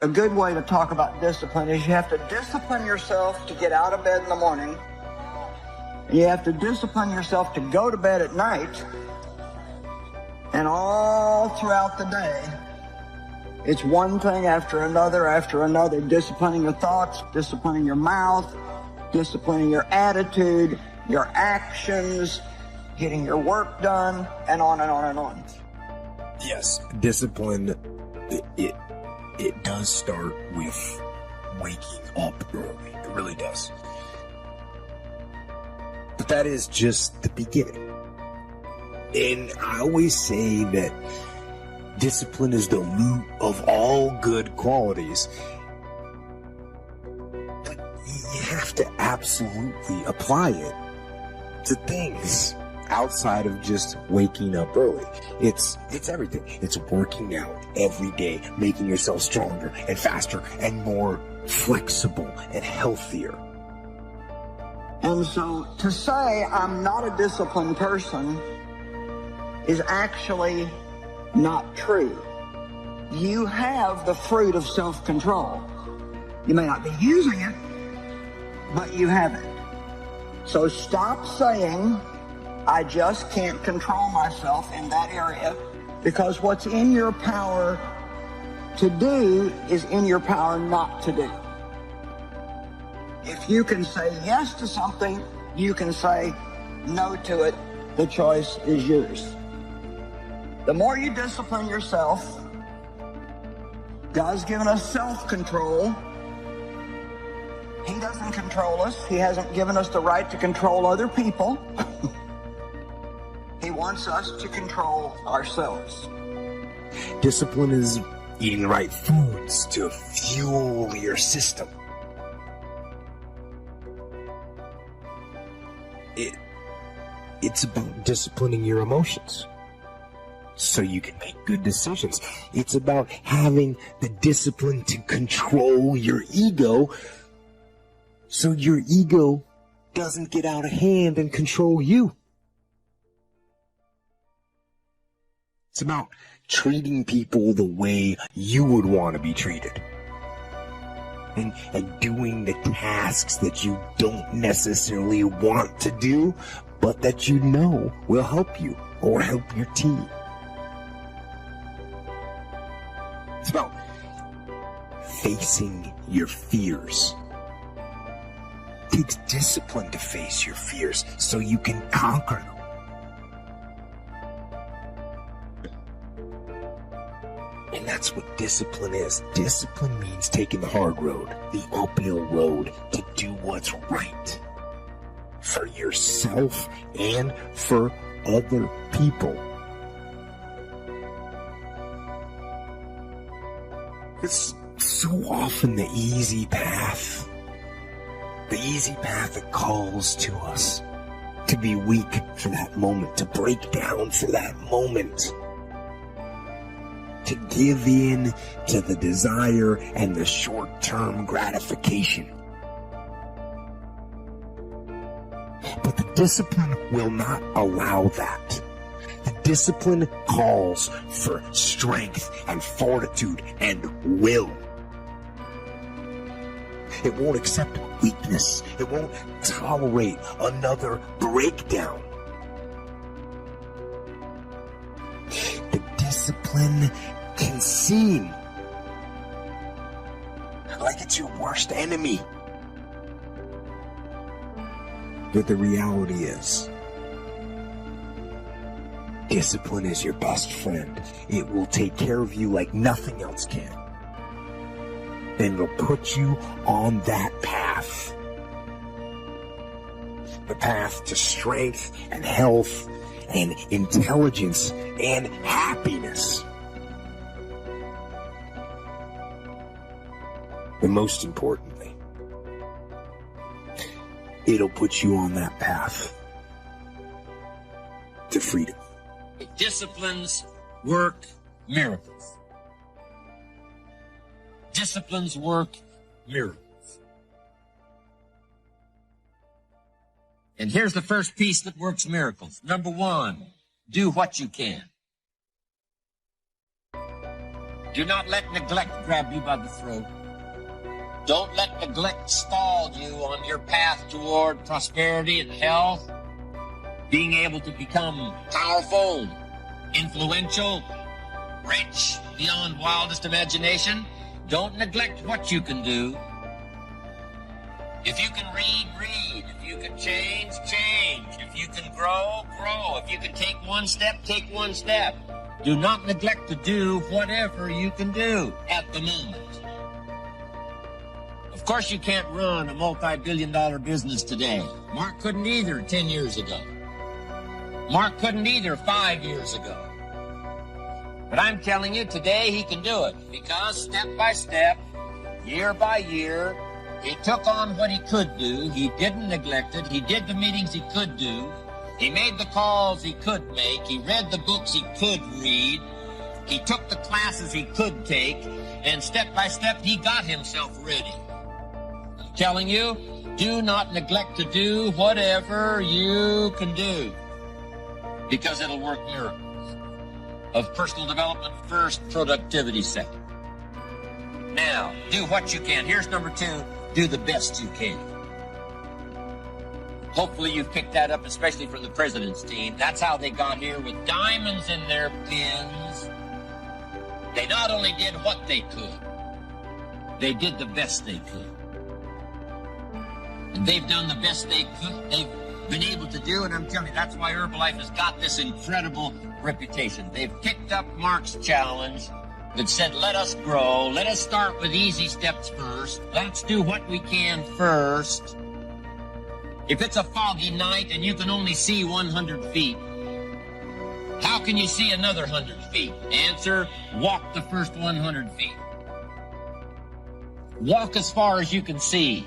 A good way to talk about discipline is you have to discipline yourself to get out of bed in the morning. You have to discipline yourself to go to bed at night. And all throughout the day, it's one thing after another, disciplining your thoughts, disciplining your mouth, disciplining your attitude, your actions, getting your work done, and on and on and on. Yes, discipline, it does start with waking up early. It really does. But that is just the beginning. And I always say that discipline is the root of all good qualities. But you have to absolutely apply it to things outside of just waking up early. It's everything. It's working out every day, making yourself stronger and faster and more flexible and healthier. And so to say I'm not a disciplined person is actually not true. You have the fruit of self-control. You may not be using it, but you have it. So stop saying, I just can't control myself in that area, because what's in your power to do is in your power not to do. If you can say yes to something, you can say no to it. The choice is yours. The more you discipline yourself, God's given us self-control. He doesn't control us. He hasn't given us the right to control other people. He wants us to control ourselves. Discipline is eating the right foods to fuel your system. It's about disciplining your emotions so you can make good decisions. It's about having the discipline to control your ego so your ego doesn't get out of hand and control you. It's about treating people the way you would want to be treated. And doing the tasks that you don't necessarily want to do, but that you know will help you or help your team. It's about facing your fears. It takes discipline to face your fears so you can conquer them. And that's what discipline is. Discipline means taking the hard road, the uphill road, to do what's right for yourself and for other people. It's so often the easy path that calls to us to be weak for that moment, to break down for that moment, to give in to the desire and the short-term gratification. But the discipline will not allow that. The discipline calls for strength and fortitude and will. It won't accept weakness. It won't tolerate another breakdown. The discipline can seem like it's your worst enemy. But the reality is, discipline is your best friend. It will take care of you like nothing else can. And it'll put you on that path. The path to strength and health and intelligence and happiness. But most importantly, it'll put you on that path to freedom. Disciplines work miracles. Disciplines work miracles. And here's the first piece that works miracles. Number one, do what you can. Do not let neglect grab you by the throat. Don't let neglect stall you on your path toward prosperity and health, being able to become powerful, influential, rich beyond wildest imagination. Don't neglect what you can do. If you can read, read. If you can change, change. If you can grow, grow. If you can take one step, take one step. Do not neglect to do whatever you can do at the moment. Of course, you can't run a multi-billion-dollar business today. Mark couldn't either 10 years ago. Mark couldn't either 5 years ago. But I'm telling you, today he can do it because step by step, year by year, he took on what he could do. He didn't neglect it. He did the meetings he could do. He made the calls he could make. He read the books he could read. He took the classes he could take. And step by step, he got himself ready. I'm telling you, do not neglect to do whatever you can do, because it'll work miracles. Of personal development first, productivity second. Now, do what you can. Here's number 2, do the best you can. Hopefully you've picked that up, especially from the president's team. That's how they got here, with diamonds in their pins. They not only did what they could, they did the best they could. And they've done the best they could. They've been able to do, and I'm telling you, that's why Herbalife has got this incredible reputation. They've picked up Mark's challenge that said, let us grow. Let us start with easy steps first. Let's do what we can first. If it's a foggy night and you can only see 100 feet, how can you see another 100 feet? Answer, walk the first 100 feet. Walk as far as you can see,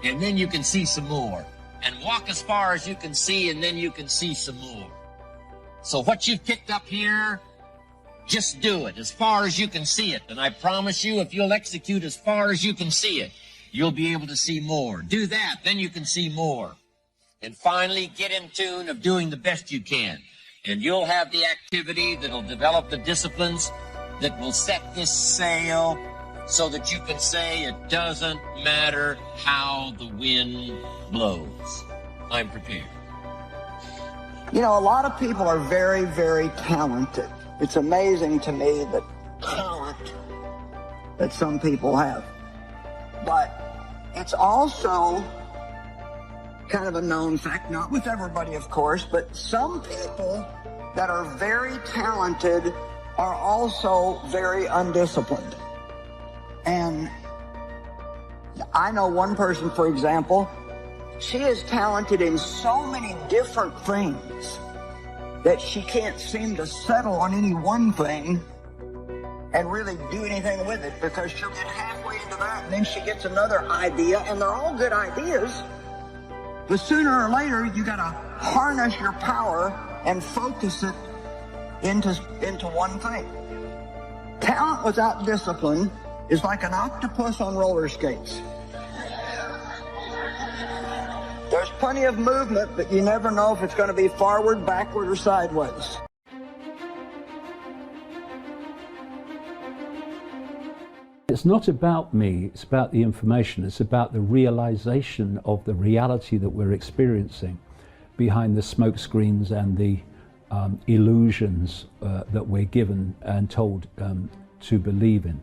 and then you can see some more. And walk as far as you can see, and then you can see some more. So what you've picked up here, just do it as far as you can see it. And I promise you, if you'll execute as far as you can see it, you'll be able to see more. Do that, then you can see more. And finally, get in tune of doing the best you can. And you'll have the activity that'll develop the disciplines that will set this sail so that you can say it doesn't matter how the wind blows. I'm prepared. You know, a lot of people are very, very talented. It's amazing to me the talent that some people have. But it's also kind of a known fact, not with everybody, of course, but some people that are very talented are also very undisciplined. And I know one person, for example, she is talented in so many different things that she can't seem to settle on any one thing and really do anything with it, because she'll get halfway into that and then she gets another idea, and they're all good ideas. But sooner or later, you gotta harness your power and focus it into one thing. Talent without discipline is like an octopus on roller skates. There's plenty of movement, but you never know if it's going to be forward, backward, or sideways. It's not about me, it's about the information. It's about the realization of the reality that we're experiencing behind the smoke screens and the illusions that we're given and told to believe in.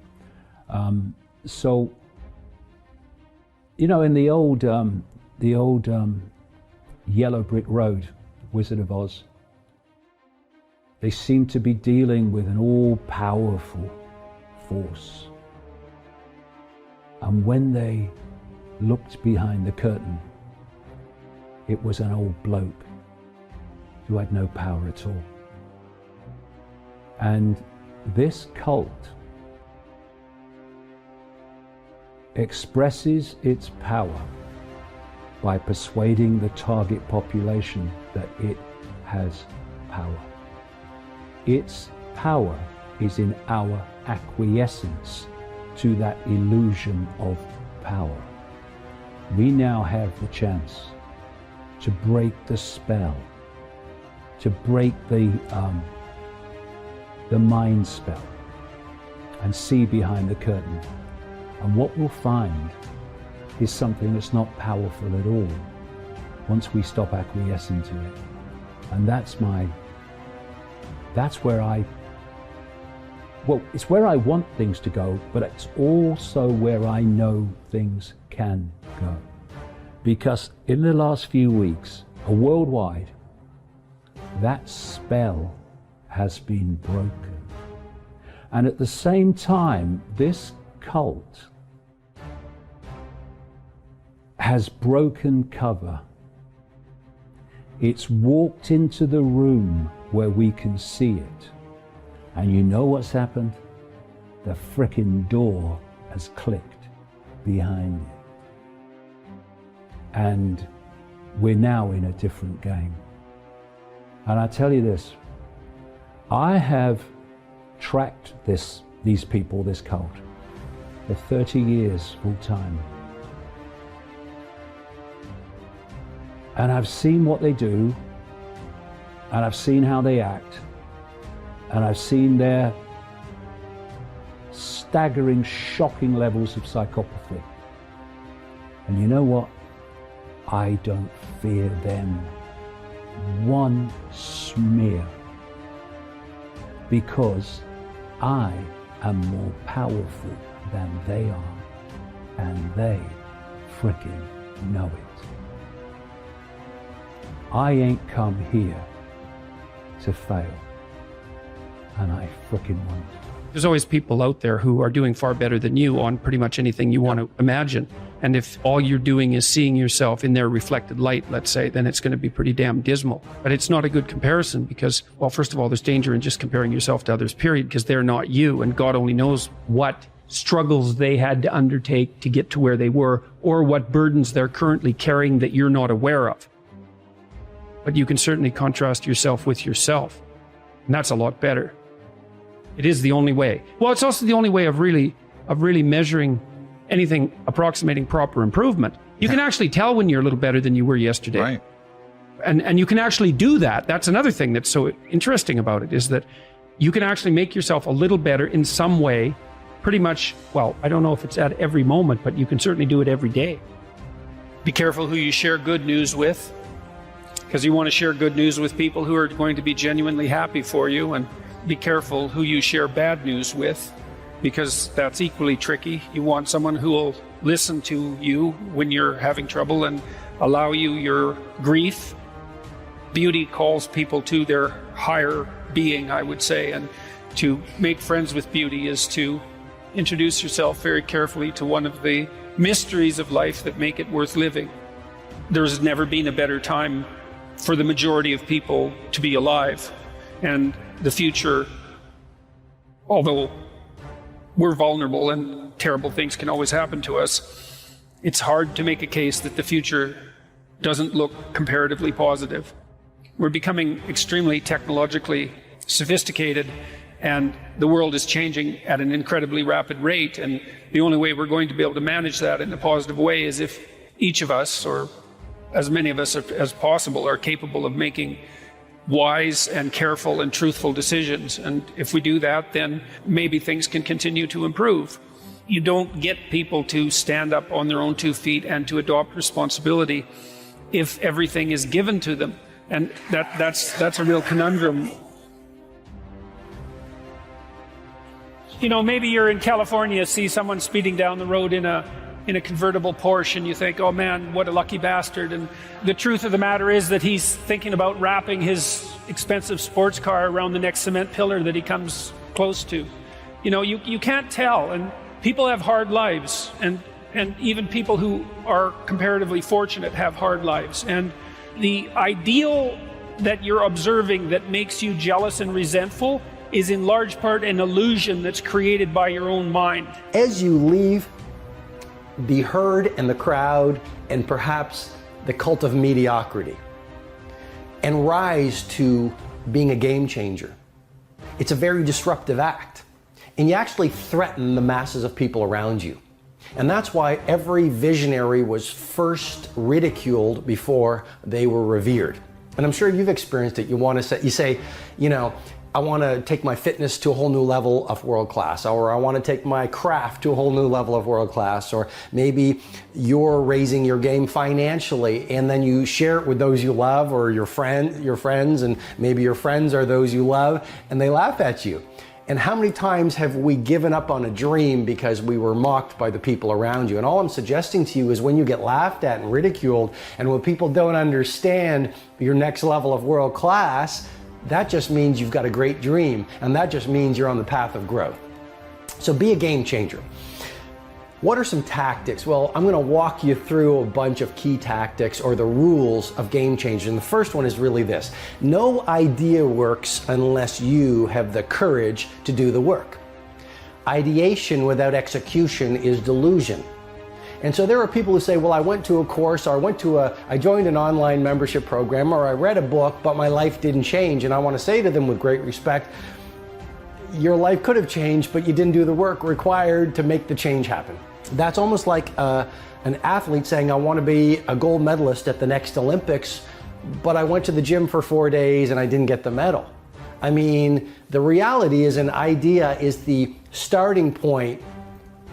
So, you know, in the old Yellow Brick Road, Wizard of Oz, they seem to be dealing with an all-powerful force. And when they looked behind the curtain, it was an old bloke who had no power at all. And this cult expresses its power by persuading the target population that it has power. Its power is in our acquiescence to that illusion of power. We now have the chance to break the spell, to break the mind spell, and see behind the curtain. And what we'll find is something that's not powerful at all once we stop acquiescing to it. And that's it's where I want things to go, but it's also where I know things can go. Because in the last few weeks, worldwide, that spell has been broken. And at the same time, this cult has broken cover. It's walked into the room where we can see it. And you know what's happened? The frickin' door has clicked behind it. And we're now in a different game. And I tell you this, I have tracked these people, this cult, for 30 years full time. And I've seen what they do, and I've seen how they act, and I've seen their staggering, shocking levels of psychopathy. And you know what? I don't fear them one smear, because I am more powerful than they are, and they frickin' know it. I ain't come here to fail, and I frickin' won't. There's always people out there who are doing far better than you on pretty much anything you want to imagine. And if all you're doing is seeing yourself in their reflected light, let's say, then it's going to be pretty damn dismal. But it's not a good comparison because, well, first of all, there's danger in just comparing yourself to others, period, because they're not you. And God only knows what struggles they had to undertake to get to where they were, or what burdens they're currently carrying that you're not aware of. But you can certainly contrast yourself with yourself. And that's a lot better. It is the only way. Well, it's also the only way of really measuring anything approximating proper improvement. You can actually tell when you're a little better than you were yesterday. Right. And you can actually do that. That's another thing that's so interesting about it, is that you can actually make yourself a little better in some way, pretty much, well, I don't know if it's at every moment, but you can certainly do it every day. Be careful who you share good news with, because you want to share good news with people who are going to be genuinely happy for you, and be careful who you share bad news with, because that's equally tricky. You want someone who will listen to you when you're having trouble and allow you your grief. Beauty calls people to their higher being, I would say, and to make friends with beauty is to introduce yourself very carefully to one of the mysteries of life that make it worth living. There's never been a better time for the majority of people to be alive. And the future, although we're vulnerable and terrible things can always happen to us, it's hard to make a case that the future doesn't look comparatively positive. We're becoming extremely technologically sophisticated, and the world is changing at an incredibly rapid rate, and the only way we're going to be able to manage that in a positive way is if each of us, or as many of us as possible, are capable of making wise and careful and truthful decisions. And if we do that, then maybe things can continue to improve. You don't get people to stand up on their own 2 feet and to adopt responsibility if everything is given to them. And that's a real conundrum. You know, maybe you're in California, see someone speeding down the road in a convertible Porsche, and you think, oh man, what a lucky bastard. And the truth of the matter is that he's thinking about wrapping his expensive sports car around the next cement pillar that he comes close to. You know, you can't tell, and people have hard lives, and even people who are comparatively fortunate have hard lives. And the ideal that you're observing that makes you jealous and resentful is in large part an illusion that's created by your own mind. As you leave the herd and the crowd and perhaps the cult of mediocrity and rise to being a game changer, it's a very disruptive act. And you actually threaten the masses of people around you. And that's why every visionary was first ridiculed before they were revered. And I'm sure you've experienced it. You say, you know, I want to take my fitness to a whole new level of world class, or I want to take my craft to a whole new level of world class, or maybe you're raising your game financially and then you share it with those you love or your friends, and maybe your friends are those you love and they laugh at you. And how many times have we given up on a dream because we were mocked by the people around you? And all I'm suggesting to you is when you get laughed at and ridiculed, and when people don't understand your next level of world class, that just means you've got a great dream, and that just means you're on the path of growth. So be a game changer. What are some tactics? Well, I'm going to walk you through a bunch of key tactics or the rules of game changers. And the first one is really this: no idea works unless you have the courage to do the work. Ideation without execution is delusion. And so there are people who say, well, I went to a course, or I joined an online membership program, or I read a book, but my life didn't change. And I want to say to them with great respect, your life could have changed, but you didn't do the work required to make the change happen. That's almost like an athlete saying, I want to be a gold medalist at the next Olympics, but I went to the gym for 4 days and I didn't get the medal. I mean, the reality is an idea is the starting point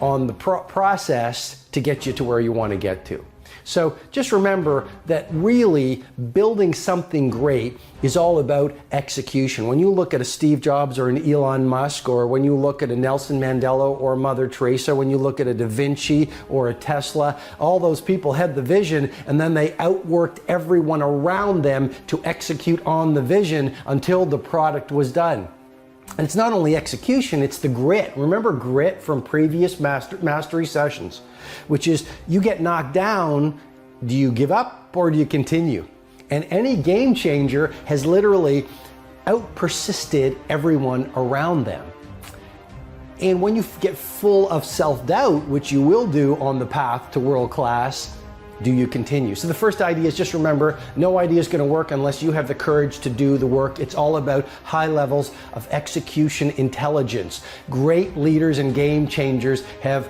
on the process to get you to where you want to get to. So just remember that really building something great is all about execution. When you look at a Steve Jobs or an Elon Musk, or when you look at a Nelson Mandela or a Mother Teresa, when you look at a Da Vinci or a Tesla, all those people had the vision and then they outworked everyone around them to execute on the vision until the product was done. And it's not only execution, it's the grit. Remember grit from previous mastery sessions, which is you get knocked down, do you give up or do you continue? And any game changer has literally out-persisted everyone around them. And when you get full of self-doubt, which you will do on the path to world class, do you continue? So the first idea is just remember, no idea is going to work unless you have the courage to do the work. It's all about high levels of execution intelligence. Great leaders and game changers have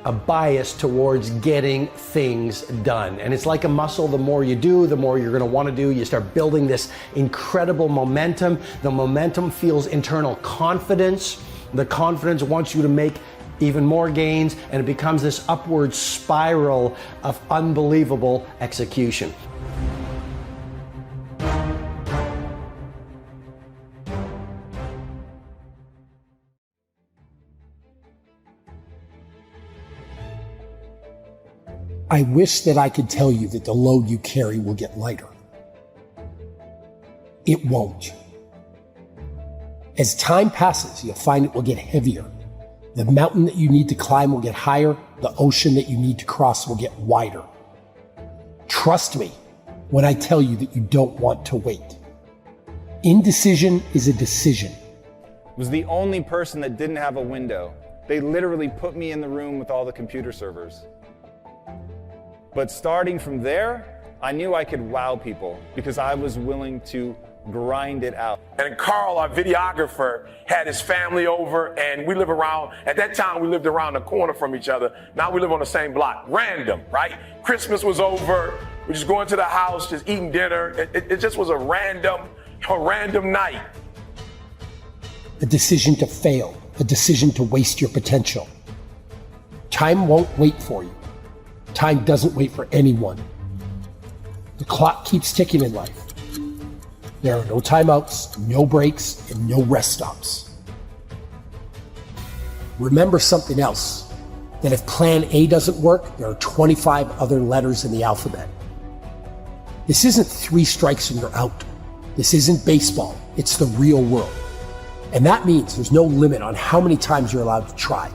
a bias towards getting things done. And it's like a muscle. The more you do, the more you're going to want to do. You start building this incredible momentum. The momentum fuels internal confidence. The confidence wants you to make even more gains, and it becomes this upward spiral of unbelievable execution. I wish that I could tell you that the load you carry will get lighter. It won't. As time passes, you'll find it will get heavier. The mountain that you need to climb will get higher. The ocean that you need to cross will get wider. Trust me when I tell you that you don't want to wait. Indecision is a decision. Was the only person that didn't have a window. They literally put me in the room with all the computer servers. But starting from there, I knew I could wow people because I was willing to grind it out. And Carl, our videographer, had his family over, and we live around, at that time we lived around the corner from each other. Now we live on the same block. Random, right? Christmas was over, we just going to the house, just eating dinner. It just was a random night. A decision to fail, a decision to waste your potential. Time won't wait for you. Time doesn't wait for anyone. The clock keeps ticking in life. There are no timeouts, no breaks, and no rest stops. Remember something else, that if plan A doesn't work, there are 25 other letters in the alphabet. This isn't 3 strikes and you're out. This isn't baseball, it's the real world. And that means there's no limit on how many times you're allowed to try.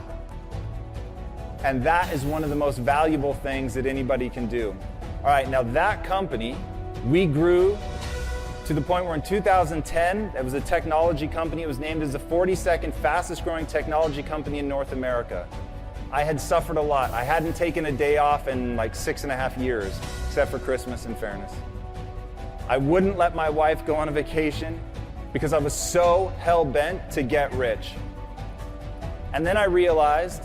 And that is one of the most valuable things that anybody can do. All right, now that company, we grew to the point where in 2010, it was a technology company. It was named as the 42nd fastest growing technology company in North America. I had suffered a lot. I hadn't taken a day off in like 6.5 years, except for Christmas, in fairness. I wouldn't let my wife go on a vacation because I was so hell-bent to get rich. And then I realized,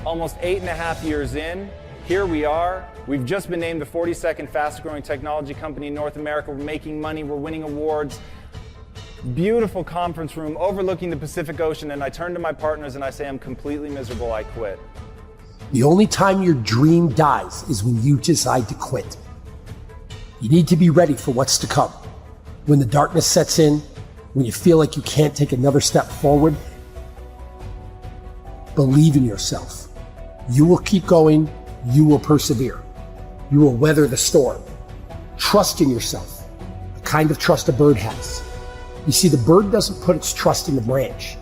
almost 8.5 years in, here we are. We've just been named the 42nd fastest growing technology company in North America. We're making money, we're winning awards. beautiful conference room overlooking the Pacific Ocean, and I turn to my partners and I say, I'm completely miserable, I quit. The only time your dream dies is when you decide to quit. You need to be ready for what's to come. When the darkness sets in, when you feel like you can't take another step forward, believe in yourself. You will keep going. You will persevere. You will weather the storm. Trust in yourself, the kind of trust a bird has. You see, the bird doesn't put its trust in the branch.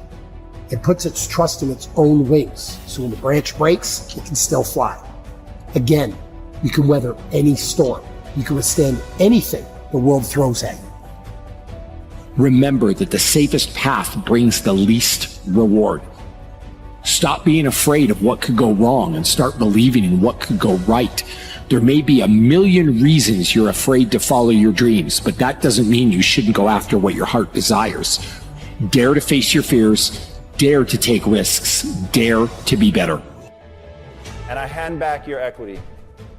It puts its trust in its own wings. So when the branch breaks, it can still fly. Again, you can weather any storm. You can withstand anything the world throws at you. Remember that the safest path brings the least reward. Stop being afraid of what could go wrong and start believing in what could go right. There may be a million reasons you're afraid to follow your dreams, but that doesn't mean you shouldn't go after what your heart desires. Dare to face your fears. Dare to take risks. Dare to be better. And I hand back your equity.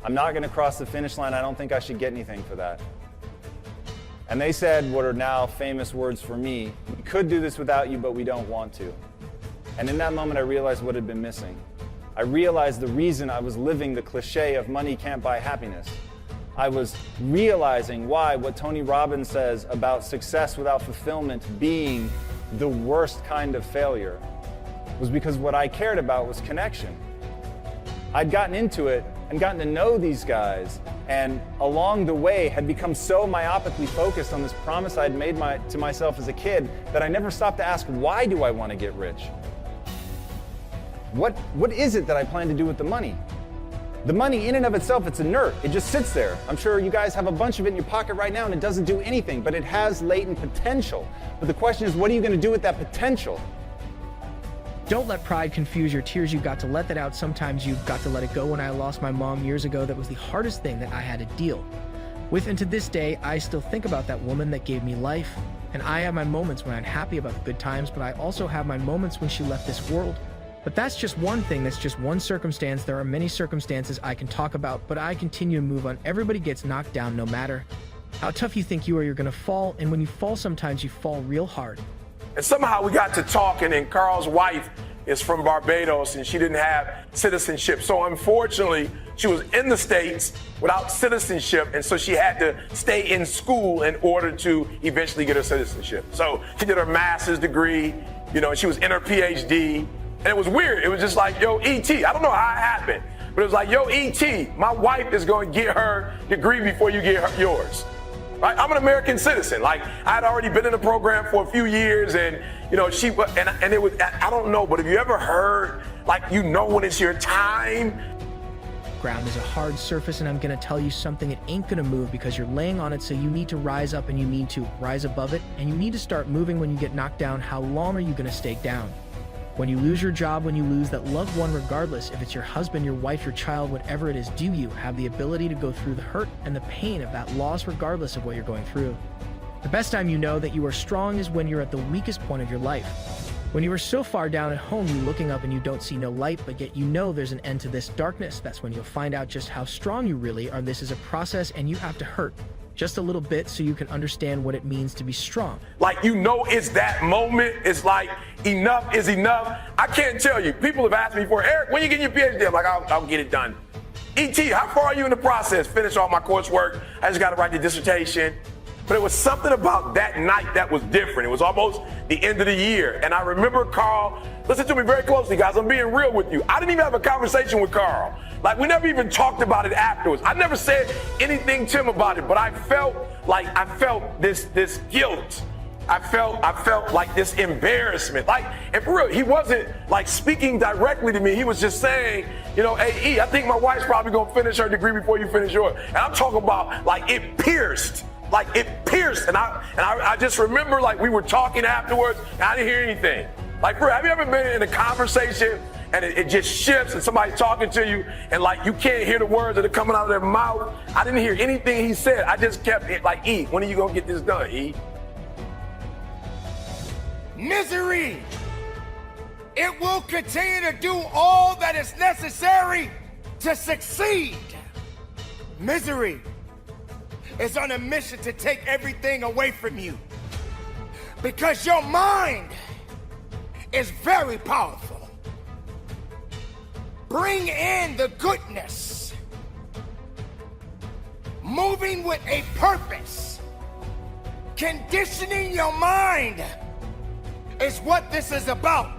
I'm not going to cross the finish line. I don't think I should get anything for that. And they said what are now famous words for me: we could do this without you, but we don't want to. And in that moment, I realized what had been missing. I realized the reason I was living the cliche of money can't buy happiness. I was realizing why what Tony Robbins says about success without fulfillment being the worst kind of failure was because what I cared about was connection. I'd gotten into it and gotten to know these guys, and along the way had become so myopically focused on this promise I'd made to myself as a kid that I never stopped to ask, why do I want to get rich? What is it that I plan to do with the money? The money in and of itself, it's inert. It just sits there. I'm sure you guys have a bunch of it in your pocket right now and it doesn't do anything, but it has latent potential. But the question is, what are you going to do with that potential? Don't let pride confuse your tears. You've got to let that out. Sometimes you've got to let it go. When I lost my mom years ago, that was the hardest thing that I had to deal with. And to this day, I still think about that woman that gave me life. And I have my moments when I'm happy about the good times, but I also have my moments when she left this world. But that's just one thing. That's just one circumstance. There are many circumstances I can talk about, but I continue to move on. Everybody gets knocked down no matter how tough you think you are, you're going to fall. And when you fall, sometimes you fall real hard. And somehow we got to talking, and Carl's wife is from Barbados, and she didn't have citizenship. So unfortunately, she was in the States without citizenship, and so she had to stay in school in order to eventually get her citizenship. So she did her master's degree, and she was in her PhD, and it was weird. It was just like, yo, E.T., I don't know how it happened, but it was like, yo, E.T., my wife is going to get her degree before you get yours. Right? I'm an American citizen. Like, I'd already been in the program for a few years, and and it was, I don't know, but have you ever heard, like, when it's your time? Ground is a hard surface, and I'm going to tell you something, it ain't going to move because you're laying on it. So you need to rise up, and you need to rise above it, and you need to start moving when you get knocked down. How long are you going to stay down? When you lose your job, when you lose that loved one, regardless if it's your husband, your wife, your child, whatever it is, do you have the ability to go through the hurt and the pain of that loss regardless of what you're going through? The best time you know that you are strong is when you're at the weakest point of your life. When you are so far down at home, you're looking up and you don't see no light, but yet you know there's an end to this darkness. That's when you'll find out just how strong you really are. This is a process, and you have to hurt just a little bit so you can understand what it means to be strong. Like, it's that moment. It's like, enough is enough. I can't tell you. People have asked me before, Eric, when you get your PhD? I'm like, I'll get it done. E.T., how far are you in the process? Finish all my coursework. I just got to write the dissertation. But it was something about that night that was different. It was almost the end of the year. And I remember Carl, listen to me very closely, guys. I'm being real with you. I didn't even have a conversation with Carl. Like, we never even talked about it afterwards. I never said anything to him about it, but I felt this guilt. I felt like this embarrassment. Like, and for real, he wasn't like speaking directly to me. He was just saying, hey, E, I think my wife's probably gonna finish her degree before you finish yours. And I'm talking about, like, it pierced. Like, it pierced. And I just remember, like, we were talking afterwards and I didn't hear anything. Like, for real, have you ever been in a conversation and it just shifts and somebody's talking to you and, like, you can't hear the words that are coming out of their mouth? I didn't hear anything he said. I just kept it like, E, when are you gonna get this done, E? Misery. It will continue to do all that is necessary to succeed. Misery is on a mission to take everything away from you. Because your mind is very powerful. Bring in the goodness. Moving with a purpose. Conditioning your mind is what this is about.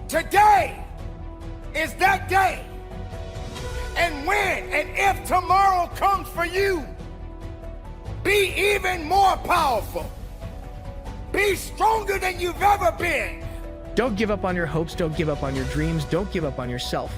Today is that day. And when and if tomorrow comes for you, be even more powerful. Be stronger than you've ever been. Don't give up on your hopes, don't give up on your dreams, don't give up on yourself.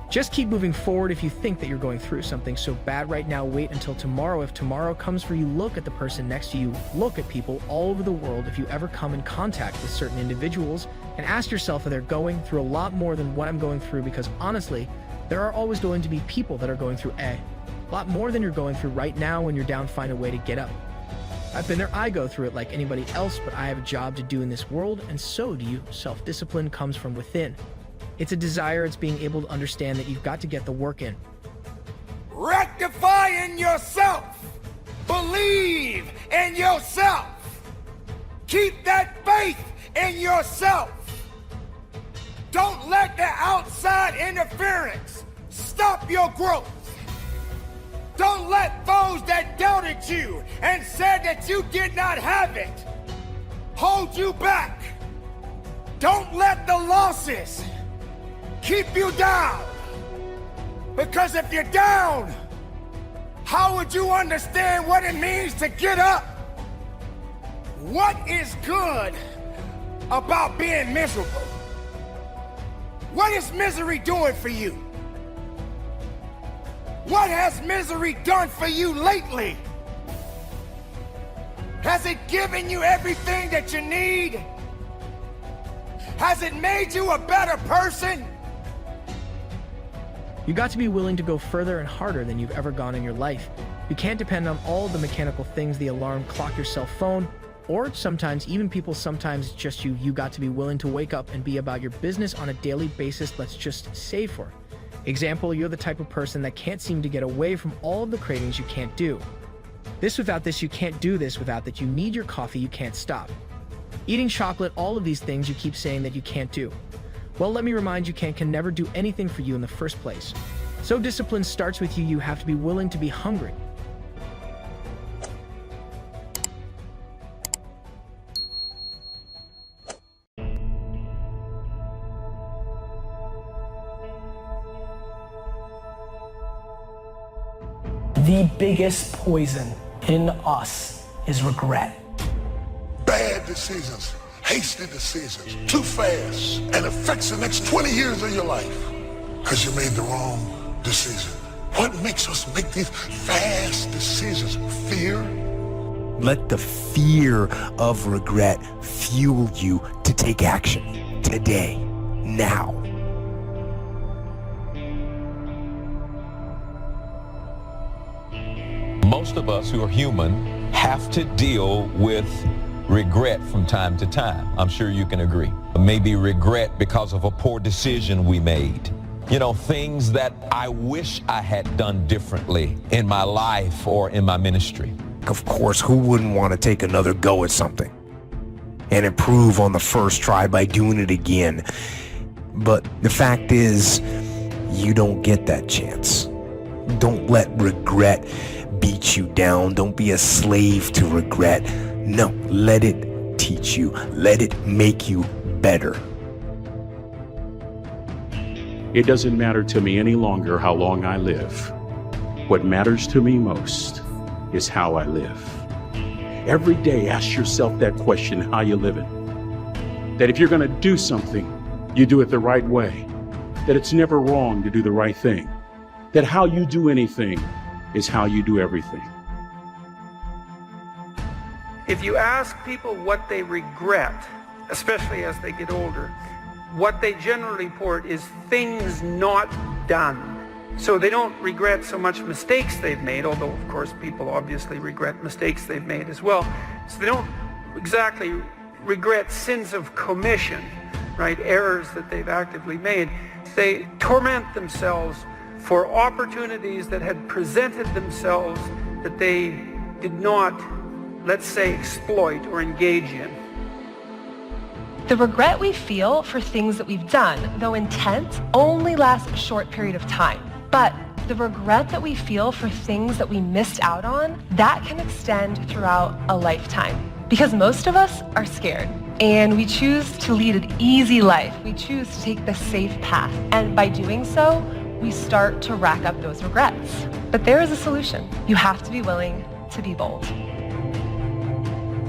Just keep moving forward. If you think that you're going through something so bad right now, wait until tomorrow. If tomorrow comes for you, look at the person next to you. Look at people all over the world if you ever come in contact with certain individuals, and ask yourself if they're going through a lot more than what I'm going through, because honestly, there are always going to be people that are going through a lot more than you're going through right now. When you're down, find a way to get up. I've been there, I go through it like anybody else, but I have a job to do in this world, and so do you. Self-discipline comes from within. It's a desire, it's being able to understand that you've got to get the work in. Rectify in yourself. Believe in yourself. Keep that faith in yourself. Don't let the outside interference stop your growth. Don't let those that doubted you and said that you did not have it hold you back. Don't let the losses keep you down. Because if you're down, how would you understand what it means to get up? What is good about being miserable? What is misery doing for you? What has misery done for you lately? Has it given you everything that you need? Has it made you a better person? You got to be willing to go further and harder than you've ever gone in your life. You can't depend on all the mechanical things, the alarm clock, your cell phone, or sometimes even people, sometimes just you. You got to be willing to wake up and be about your business on a daily basis. Let's just say for example, you're the type of person that can't seem to get away from all of the cravings you can't do. This without this, you can't do this without that. You need your coffee, you can't stop. Eating chocolate, all of these things you keep saying that you can't do. Well, let me remind you, can never do anything for you in the first place. So discipline starts with you. You have to be willing to be hungry. The biggest poison in us is regret. Bad decisions, hasty decisions, too fast, and affects the next 20 years of your life because you made the wrong decision. What makes us make these fast decisions? Fear? Let the fear of regret fuel you to take action today, now. Most of us who are human have to deal with regret from time to time. I'm sure you can agree. Maybe regret because of a poor decision we made. You know, things that I wish I had done differently in my life or in my ministry. Of course, who wouldn't want to take another go at something and improve on the first try by doing it again? But the fact is, you don't get that chance. Don't let regret beat you down. Don't be a slave to regret. No, let it teach you. Let it make you better. It doesn't matter to me any longer how long I live. What matters to me most is how I live. Every day, ask yourself that question, how you living? That if you're going to do something, you do it the right way. That it's never wrong to do the right thing. That how you do anything is how you do everything. If you ask people what they regret, especially as they get older, what they generally report is things not done. So they don't regret so much mistakes they've made, although of course people obviously regret mistakes they've made as well. So they don't exactly regret sins of commission, right? Errors that they've actively made. They torment themselves for opportunities that had presented themselves that they did not let's say, exploit or engage in. The regret we feel for things that we've done, though intense, only lasts a short period of time. But the regret that we feel for things that we missed out on, that can extend throughout a lifetime. Because most of us are scared, and we choose to lead an easy life. We choose to take the safe path. And by doing so, we start to rack up those regrets. But there is a solution. You have to be willing to be bold.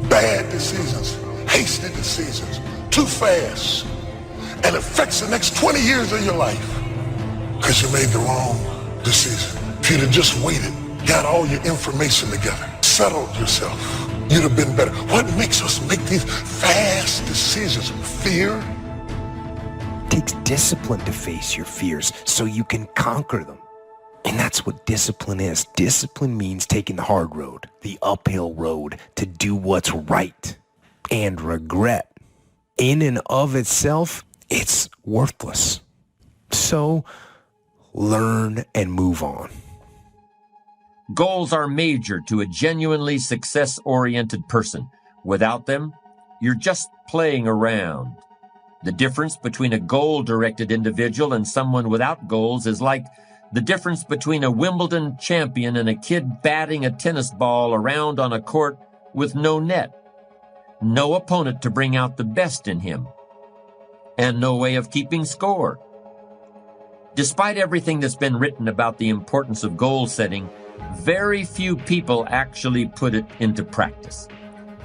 Bad decisions, hasty decisions, too fast, and affects the next 20 years of your life because you made the wrong decision. If you'd have just waited, got all your information together, settled yourself, you'd have been better. What makes us make these fast decisions? Fear? It takes discipline to face your fears so you can conquer them. And that's what discipline is. Discipline means taking the hard road, the uphill road, to do what's right. And regret, in and of itself, it's worthless. So, learn and move on. Goals are major to a genuinely success-oriented person. Without them, you're just playing around. The difference between a goal-directed individual and someone without goals is like the difference between a Wimbledon champion and a kid batting a tennis ball around on a court with no net. No opponent to bring out the best in him, and no way of keeping score. Despite everything that's been written about the importance of goal setting, very few people actually put it into practice.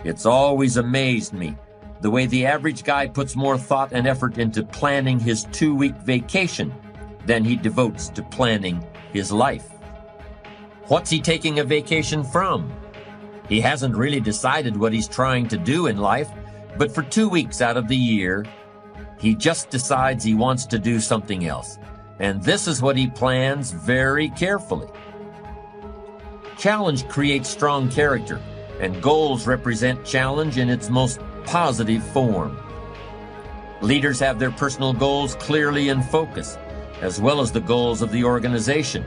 It's always amazed me the way the average guy puts more thought and effort into planning his 2-week vacation than he devotes to planning his life. What's he taking a vacation from? He hasn't really decided what he's trying to do in life, but for 2 weeks out of the year, he just decides he wants to do something else. And this is what he plans very carefully. Challenge creates strong character, and goals represent challenge in its most positive form. Leaders have their personal goals clearly in focus, as well as the goals of the organization.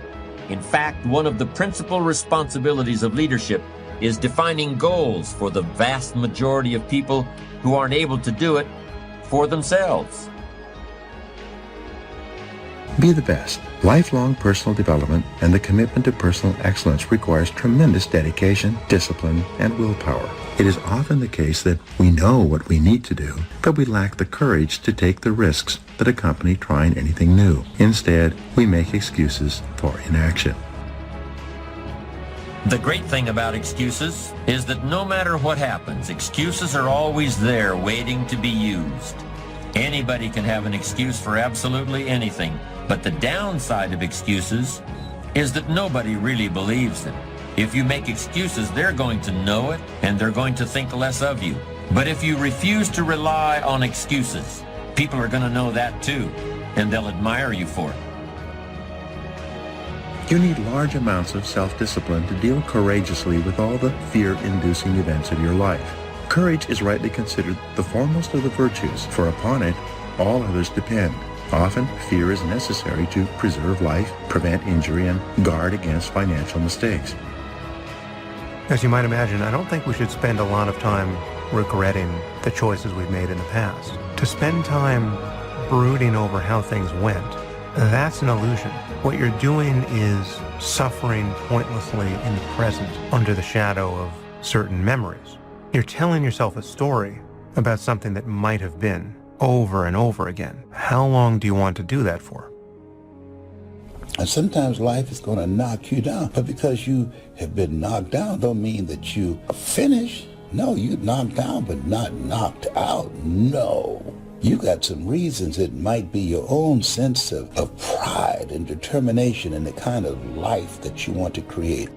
In fact, one of the principal responsibilities of leadership is defining goals for the vast majority of people who aren't able to do it for themselves. Be the best. Lifelong personal development and the commitment to personal excellence requires tremendous dedication, discipline, and willpower. It is often the case that we know what we need to do, but we lack the courage to take the risks that accompany trying anything new. Instead, we make excuses for inaction. The great thing about excuses is that no matter what happens, excuses are always there waiting to be used. Anybody can have an excuse for absolutely anything, but the downside of excuses is that nobody really believes them. If you make excuses, they're going to know it, and they're going to think less of you. But if you refuse to rely on excuses, people are going to know that too, and they'll admire you for it. You need large amounts of self-discipline to deal courageously with all the fear-inducing events of your life. Courage is rightly considered the foremost of the virtues, for upon it all others depend. Often, fear is necessary to preserve life, prevent injury, and guard against financial mistakes. As you might imagine, I don't think we should spend a lot of time regretting the choices we've made in the past. To spend time brooding over how things went, that's an illusion. What you're doing is suffering pointlessly in the present under the shadow of certain memories. You're telling yourself a story about something that might have been over and over again. How long do you want to do that for? And sometimes life is going to knock you down. But because you have been knocked down don't mean that you are finished. No, you knocked down but not knocked out. No. You got some reasons. It might be your own sense of pride and determination in the kind of life that you want to create.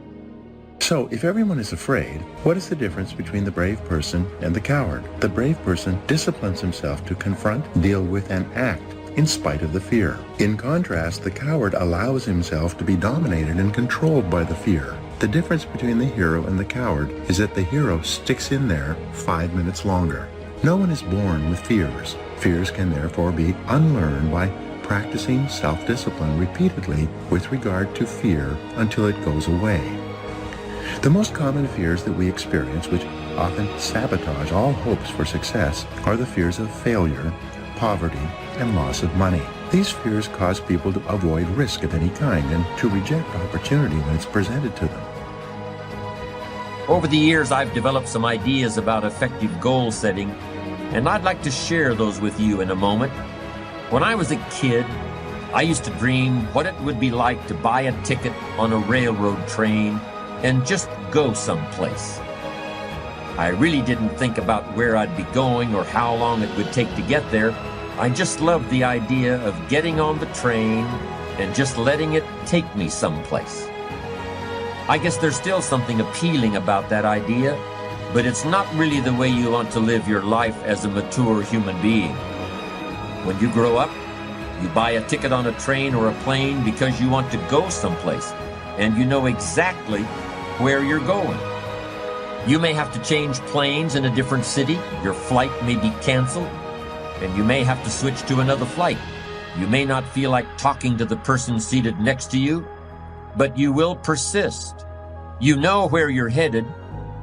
So, if everyone is afraid, what is the difference between the brave person and the coward? The brave person disciplines himself to confront, deal with, and act in spite of the fear. In contrast, the coward allows himself to be dominated and controlled by the fear. The difference between the hero and the coward is that the hero sticks in there 5 minutes longer. No one is born with fears. Fears can therefore be unlearned by practicing self-discipline repeatedly with regard to fear until it goes away. The most common fears that we experience, which often sabotage all hopes for success are the fears of failure, poverty, and loss of money. These fears cause people to avoid risk of any kind and to reject opportunity when it's presented to them. Over the years, I've developed some ideas about effective goal setting, and I'd like to share those with you in a moment. When I was a kid, I used to dream what it would be like to buy a ticket on a railroad train and just go someplace. I really didn't think about where I'd be going or how long it would take to get there. I just loved the idea of getting on the train and just letting it take me someplace. I guess there's still something appealing about that idea, but it's not really the way you want to live your life as a mature human being. When you grow up, you buy a ticket on a train or a plane because you want to go someplace, and you know exactly where you're going. You may have to change planes in a different city, your flight may be canceled, and you may have to switch to another flight. You may not feel like talking to the person seated next to you, but you will persist. You know where you're headed,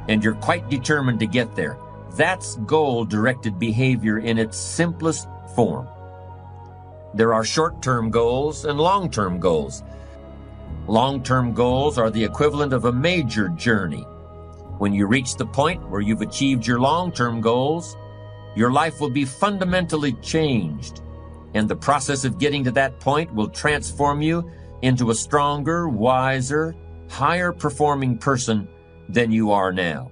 and you're quite determined to get there. That's goal-directed behavior in its simplest form. There are short-term goals and long-term goals. Long-term goals are the equivalent of a major journey. When you reach the point where you've achieved your long-term goals, your life will be fundamentally changed, and the process of getting to that point will transform you into a stronger, wiser, higher-performing person than you are now.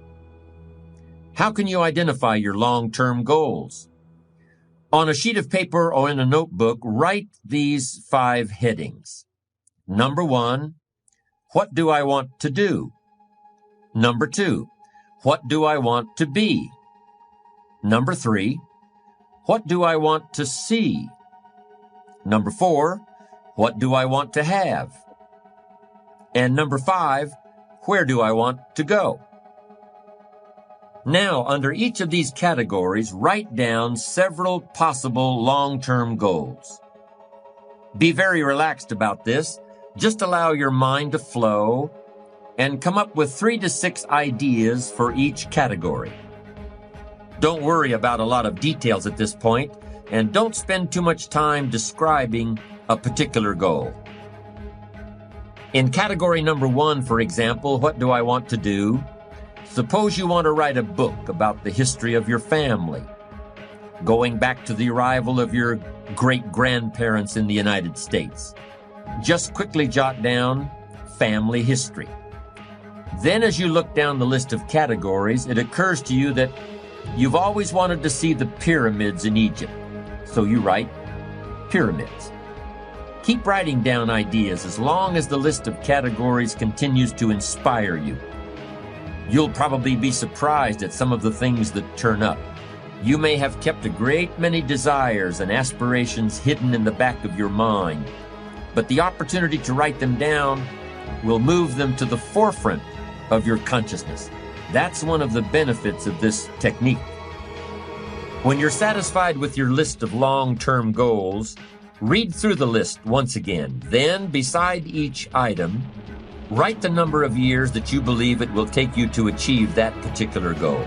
How can you identify your long-term goals? On a sheet of paper or in a notebook, write these 5 headings. Number 1, what do I want to do? Number 2, what do I want to be? Number 3, what do I want to see? Number 4, what do I want to have? And number 5, where do I want to go? Now, under each of these categories, write down several possible long-term goals. Be very relaxed about this. Just allow your mind to flow and come up with 3 to 6 ideas for each category. Don't worry about a lot of details at this point, and don't spend too much time describing a particular goal. In category number 1, for example, what do I want to do? Suppose you want to write a book about the history of your family, going back to the arrival of your great-grandparents in the United States. Just quickly jot down family history. Then as you look down the list of categories, it occurs to you that you've always wanted to see the pyramids in Egypt. So you write pyramids. Keep writing down ideas as long as the list of categories continues to inspire you. You'll probably be surprised at some of the things that turn up. You may have kept a great many desires and aspirations hidden in the back of your mind, but the opportunity to write them down will move them to the forefront of your consciousness. That's one of the benefits of this technique. When you're satisfied with your list of long-term goals, read through the list once again. Then, beside each item, write the number of years that you believe it will take you to achieve that particular goal.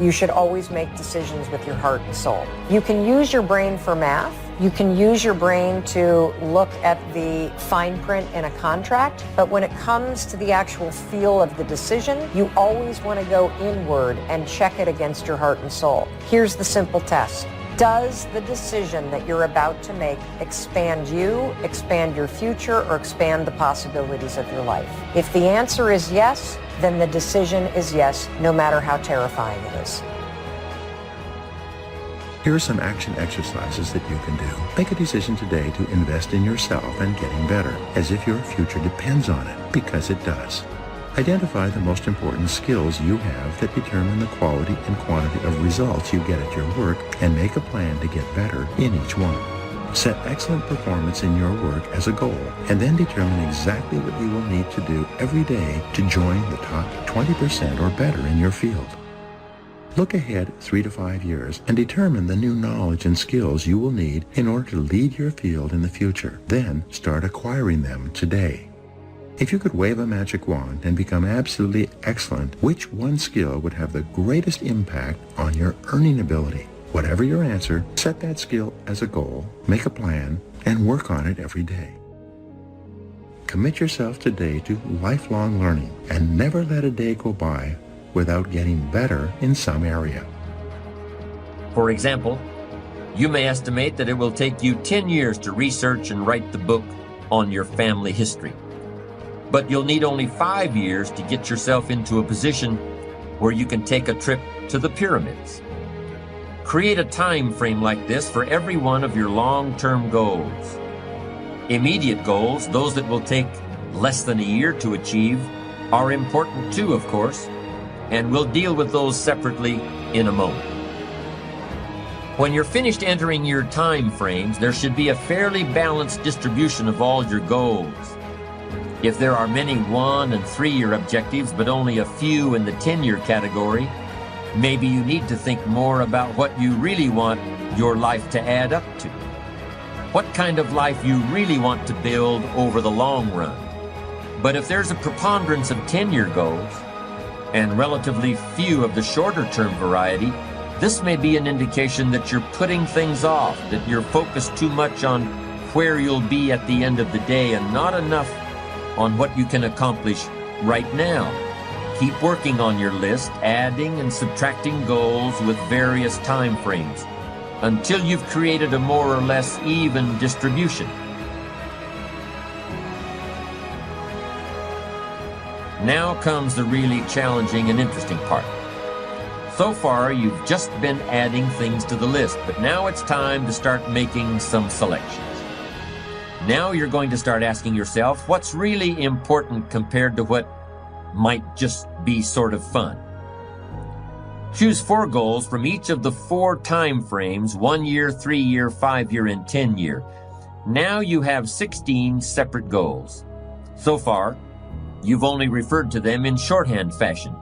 You should always make decisions with your heart and soul. You can use your brain for math. You can use your brain to look at the fine print in a contract. But when it comes to the actual feel of the decision, you always want to go inward and check it against your heart and soul. Here's the simple test. Does the decision that you're about to make expand you, expand your future, or expand the possibilities of your life? If the answer is yes, then the decision is yes, no matter how terrifying it is. Here are some action exercises that you can do. Make a decision today to invest in yourself and getting better, as if your future depends on it, because it does. Identify the most important skills you have that determine the quality and quantity of results you get at your work, and make a plan to get better in each one. Set excellent performance in your work as a goal, and then determine exactly what you will need to do every day to join the top 20% or better in your field. Look ahead 3 to 5 years and determine the new knowledge and skills you will need in order to lead your field in the future. Then start acquiring them today. If you could wave a magic wand and become absolutely excellent, which one skill would have the greatest impact on your earning ability? Whatever your answer, set that skill as a goal, make a plan, and work on it every day. Commit yourself today to lifelong learning and never let a day go by without getting better in some area. For example, you may estimate that it will take you 10 years to research and write the book on your family history. But you'll need only 5 years to get yourself into a position where you can take a trip to the pyramids. Create a time frame like this for every one of your long-term goals. Immediate goals, those that will take less than a year to achieve, are important too, of course, and we'll deal with those separately in a moment. When you're finished entering your time frames, there should be a fairly balanced distribution of all your goals. If there are many 1- and 3-year objectives, but only a few in the 10-year category, maybe you need to think more about what you really want your life to add up to. What kind of life you really want to build over the long run. But if there's a preponderance of 10-year goals, and relatively few of the shorter-term variety, this may be an indication that you're putting things off, that you're focused too much on where you'll be at the end of the day and not enough on what you can accomplish right now. Keep working on your list, adding and subtracting goals with various time frames until you've created a more or less even distribution. Now comes the really challenging and interesting part. So far, you've just been adding things to the list, but now it's time to start making some selections. Now you're going to start asking yourself what's really important compared to what might just be sort of fun. Choose 4 goals from each of the 4 time frames, 1 year, 3 year, 5 year, and 10 year. Now you have 16 separate goals. So far, you've only referred to them in shorthand fashion,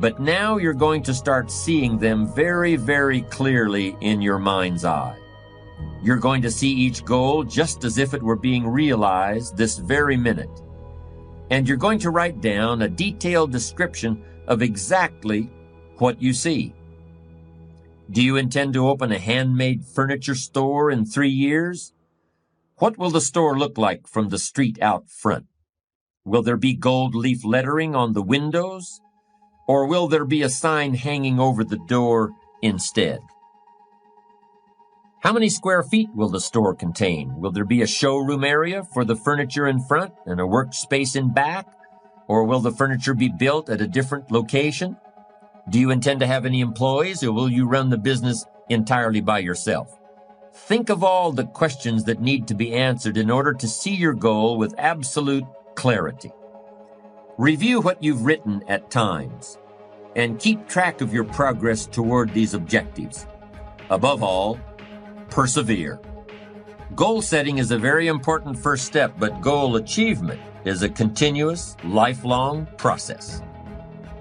but now you're going to start seeing them very, very clearly in your mind's eye. You're going to see each goal just as if it were being realized this very minute. And you're going to write down a detailed description of exactly what you see. Do you intend to open a handmade furniture store in 3 years? What will the store look like from the street out front? Will there be gold leaf lettering on the windows? Or will there be a sign hanging over the door instead? How many square feet will the store contain? Will there be a showroom area for the furniture in front and a workspace in back? Or will the furniture be built at a different location? Do you intend to have any employees, or will you run the business entirely by yourself? Think of all the questions that need to be answered in order to see your goal with absolute clarity. Review what you've written at times, and keep track of your progress toward these objectives. Above all, persevere. Goal setting is a very important first step, but goal achievement is a continuous, lifelong process.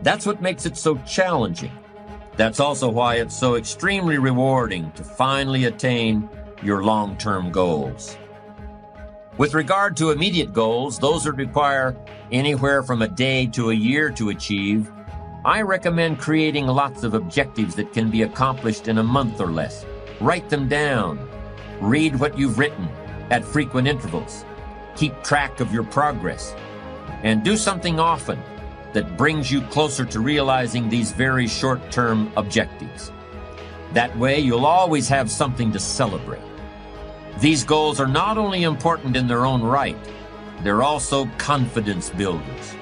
That's what makes it so challenging. That's also why it's so extremely rewarding to finally attain your long-term goals. With regard to immediate goals, those that require anywhere from a day to a year to achieve, I recommend creating lots of objectives that can be accomplished in a month or less. Write them down. Read what you've written at frequent intervals. Keep track of your progress. And do something often that brings you closer to realizing these very short-term objectives. That way, you'll always have something to celebrate. These goals are not only important in their own right, they're also confidence builders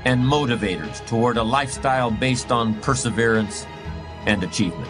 and motivators toward a lifestyle based on perseverance and achievement.